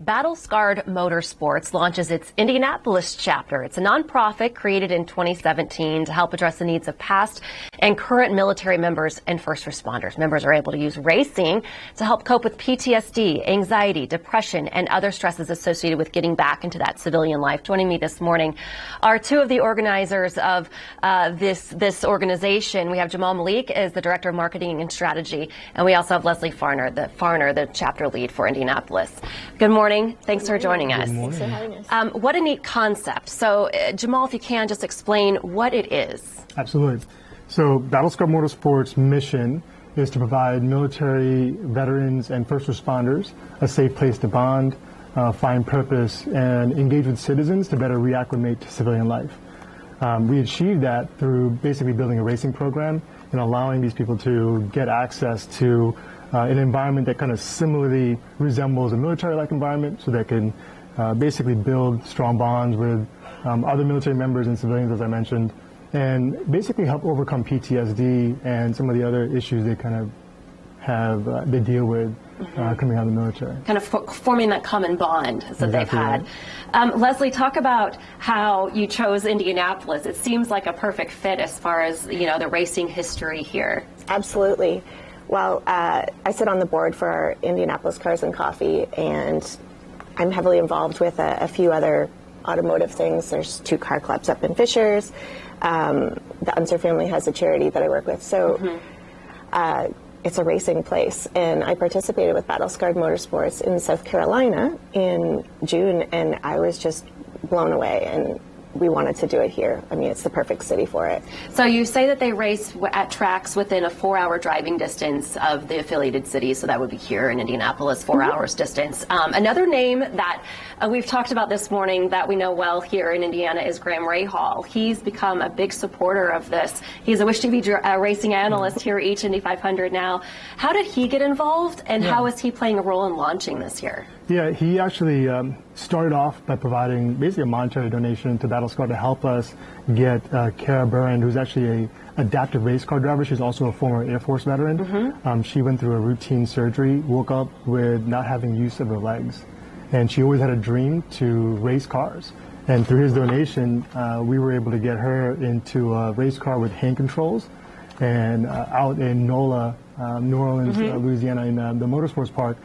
Scarred Motorsports launches its Indianapolis chapter. It's a nonprofit created in 2017 to help address the needs of past and current military members and first responders. Members are able to use racing to help cope with PTSD, anxiety, depression, and other stresses associated with getting back into that civilian life. Joining me this morning are two of the organizers of this organization. We have Jamal Malik as the Director of Marketing and Strategy, and we also have Leslie Farner, the chapter lead for Indianapolis. Good morning. Thanks for joining us. Thanks for having us. What a neat concept. So, Jamal, if you can, just explain what it is. Absolutely. So, Scarred Motorsports' mission is to provide military veterans and first responders a safe place to bond, find purpose, and engage with citizens to better reacclimate to civilian life. We achieved that through basically building a racing program and allowing these people to get access to an environment that kind of similarly resembles a military-like environment, so they can basically build strong bonds with other military members and civilians, as I mentioned, and basically help overcome PTSD and some of the other issues they kind of have, they deal with coming out of the military. Kind of forming that common bond that they've had. Leslie, talk about how you chose Indianapolis. It seems like a perfect fit as far as, you know, the racing history here. Absolutely. Well, I sit on the board for our Indianapolis Cars and Coffee, and I'm heavily involved with a few other automotive things. There's 2 car clubs up in Fishers. The Unser family has a charity that I work with. So it's a racing place, and I participated with Scarred Motorsports in South Carolina in June, and I was just blown away, and we wanted to do it here. I mean, it's the perfect city for it. So you say that they race at tracks within a 4-hour driving distance of the affiliated cities, so that would be here in Indianapolis, 4 hours distance. Another name that we've talked about this morning that we know well here in Indiana is Graham Rahal. He's become a big supporter of this. He's a Wish TV racing analyst here at Indy 500 now. How did he get involved, and how is he playing a role in launching this year? Yeah, he actually started off by providing basically a monetary donation to Scarred to help us get Kara Burand, who's actually an adaptive race car driver. She's also a former Air Force veteran. She went through a routine surgery, woke up with not having use of her legs, and she always had a dream to race cars. And through his donation, we were able to get her into a race car with hand controls, and out in NOLA, New Orleans, Louisiana, in the motorsports park,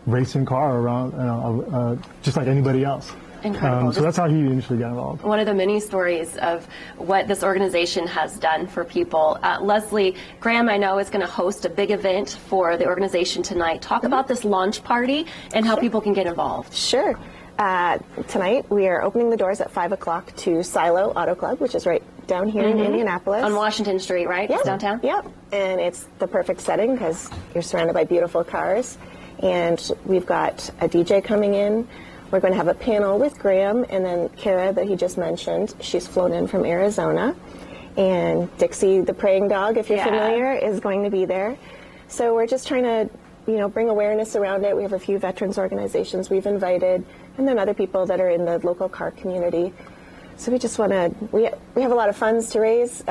racing car around, just like anybody else. Incredible. So that's how he initially got involved. One of the many stories of what this organization has done for people. Leslie, Graham, I know, is going to host a big event for the organization tonight. Talk about this launch party and how people can get involved. Sure. Tonight we are opening the doors at 5 o'clock to Silo Auto Club, which is right down here in Indianapolis. On Washington Street, right? Yep. It's downtown? Yep. And it's the perfect setting because you're surrounded by beautiful cars. And we've got a DJ coming in. We're going to have a panel with Graham, and then Kara, that he just mentioned. She's flown in from Arizona. And Dixie, the praying dog, if you're familiar, is going to be there. So we're just trying to, you know, bring awareness around it. We have a few veterans organizations we've invited, and then other people that are in the local car community. So we just want to, we have a lot of funds to raise.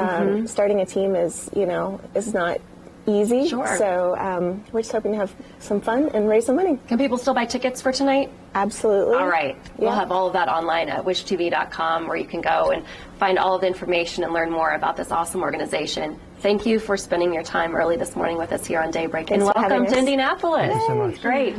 Starting a team is, you know, is not easy. Sure. So we're just hoping to have some fun and raise some money. Can people still buy tickets for tonight? Absolutely. All right. We'll have all of that online at wishtv.com, where you can go and find all of the information and learn more about this awesome organization. Thank you for spending your time early this morning with us here on Daybreak. Thanks and for having welcome to us. Indianapolis. Thank you so much. Great.